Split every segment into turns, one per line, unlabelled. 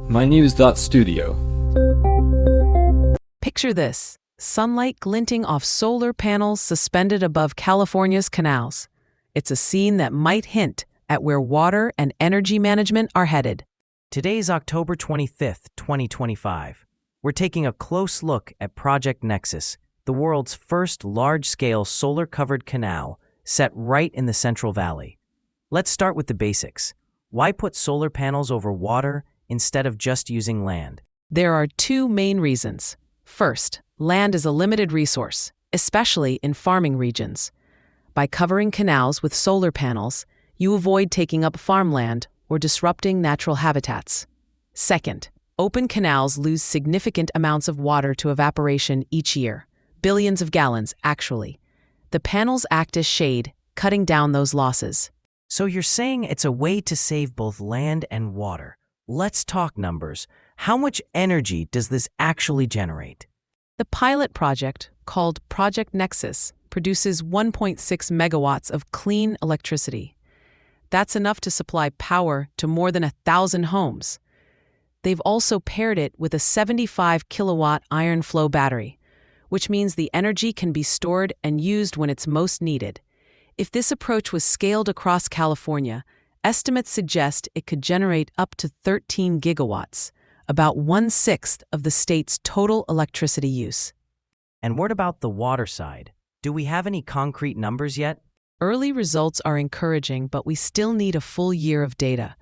mynews.studio.
Picture this: sunlight glinting off solar panels suspended above California's canals. It's a scene that might hint at where water and energy management are headed.
Today's October 25th, 2025. We're taking a close look at Project Nexus, the world's first large-scale solar-covered canal set right in the Central Valley. Let's start with the basics. Why put solar panels over water instead of just using land?
There are two main reasons. First, land is a limited resource, especially in farming regions. By covering canals with solar panels, you avoid taking up farmland or disrupting natural habitats. Second, open canals lose significant amounts of water to evaporation each year, billions of gallons, actually. The panels act as shade, cutting down those losses.
So you're saying it's a way to save both land and water. Let's talk numbers. How much energy does this actually generate?
The pilot project, called Project Nexus, produces 1.6 megawatts of clean electricity. That's enough to supply power to more than 1,000 homes. They've also paired it with a 75 kilowatt iron flow battery, which means the energy can be stored and used when it's most needed. If this approach was scaled across California, estimates suggest it could generate up to 13 gigawatts, about 1/6 of the state's total electricity use.
And what about the water side? Do we have any concrete numbers yet?
Early results are encouraging, but we still need a full year of data.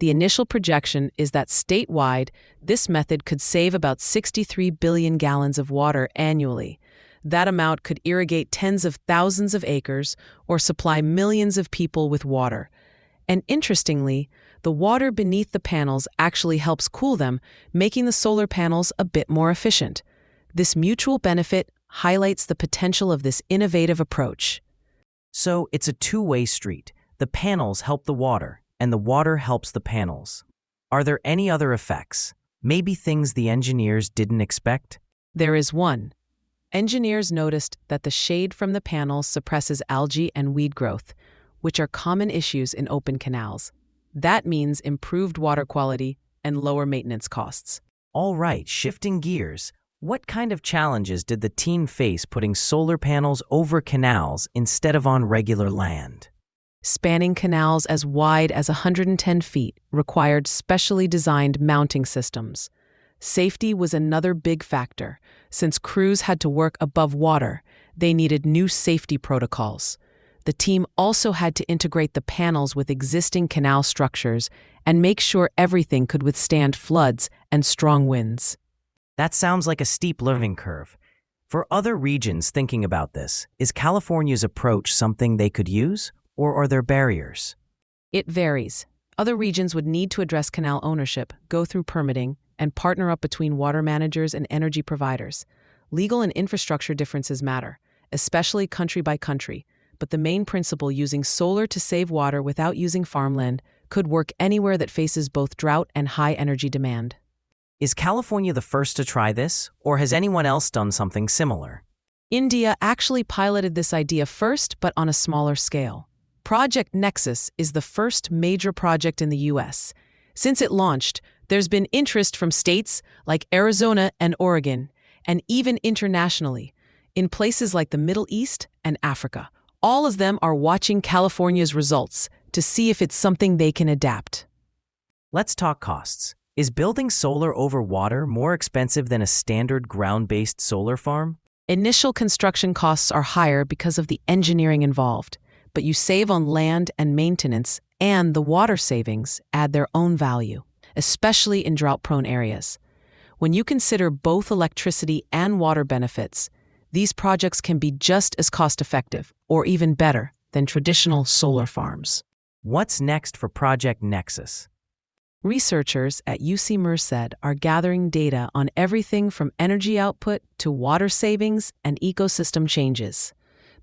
The initial projection is that statewide, this method could save about 63 billion gallons of water annually. That amount could irrigate tens of thousands of acres or supply millions of people with water. And interestingly, the water beneath the panels actually helps cool them, making the solar panels a bit more efficient. This mutual benefit highlights the potential of this innovative approach.
So it's a two-way street. The panels help the water, and the water helps the panels. Are there any other effects? Maybe things the engineers didn't expect?
There is one. Engineers noticed that the shade from the panels suppresses algae and weed growth, which are common issues in open canals. That means improved water quality and lower maintenance costs.
All right, shifting gears. What kind of challenges did the team face putting solar panels over canals instead of on regular land?
Spanning canals as wide as 110 feet required specially designed mounting systems. Safety was another big factor. Since crews had to work above water, they needed new safety protocols. The team also had to integrate the panels with existing canal structures and make sure everything could withstand floods and strong winds.
That sounds like a steep learning curve. For other regions thinking about this, is California's approach something they could use, or are there barriers?
It varies. Other regions would need to address canal ownership, go through permitting, and partner up between water managers and energy providers. Legal and infrastructure differences matter, especially country by country, but the main principle, using solar to save water without using farmland, could work anywhere that faces both drought and high energy demand.
Is California the first to try this, or has anyone else done something similar?
India actually piloted this idea first, but on a smaller scale. Project Nexus is the first major project in the U.S. Since it launched, there's been interest from states like Arizona and Oregon, and even internationally, in places like the Middle East and Africa. All of them are watching California's results to see if it's something they can adapt.
Let's talk costs. Is building solar over water more expensive than a standard ground-based solar farm?
Initial construction costs are higher because of the engineering involved, but you save on land and maintenance, and the water savings add their own value, especially in drought-prone areas. When you consider both electricity and water benefits, these projects can be just as cost-effective, or even better, than traditional solar farms.
What's next for Project Nexus?
Researchers at UC Merced are gathering data on everything from energy output to water savings and ecosystem changes.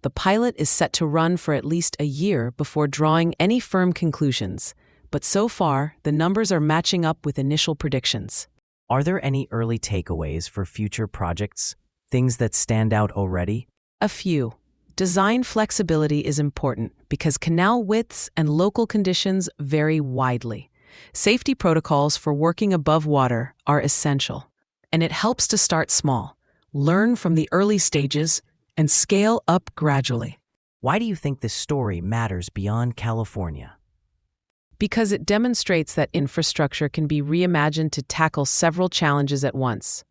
The pilot is set to run for at least a year before drawing any firm conclusions, but so far, the numbers are matching up with initial predictions.
Are there any early takeaways for future projects? Things that stand out already?
A few. Design flexibility is important because canal widths and local conditions vary widely. Safety protocols for working above water are essential, and it helps to start small, learn from the early stages, and scale up gradually.
Why do you think this story matters beyond California?
Because it demonstrates that infrastructure can be reimagined to tackle several challenges at once.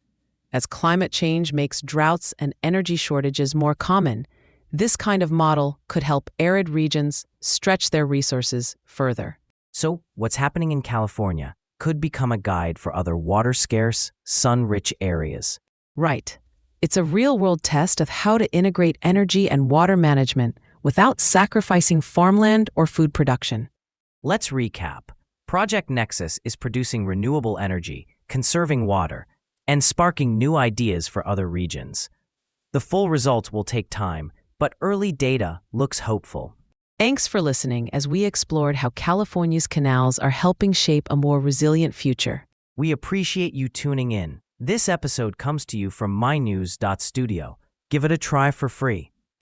As climate change makes droughts and energy shortages more common, this kind of model could help arid regions stretch their resources further.
So, what's happening in California could become a guide for other water-scarce, sun-rich areas.
Right. It's a real-world test of how to integrate energy and water management without sacrificing farmland or food production.
Let's recap. Project Nexus is producing renewable energy, conserving water, and sparking new ideas for other regions. The full results will take time, but early data looks hopeful.
Thanks for listening as we explored how California's canals are helping shape a more resilient future.
We appreciate you tuning in. This episode comes to you from mynews.studio. Give it a try for free.